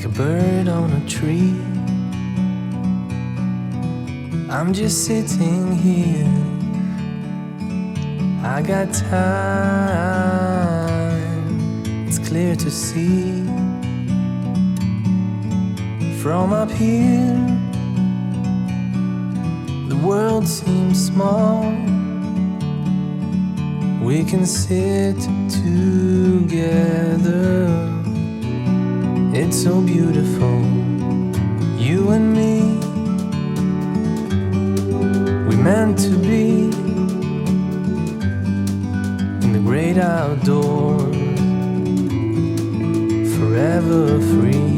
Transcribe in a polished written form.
a bird on a tree. I'm just sitting here, I got time, it's clear to see. From up here, the world seems small. We can sit together, it's so beautiful, you and me. We meant to be in the great outdoors, forever free.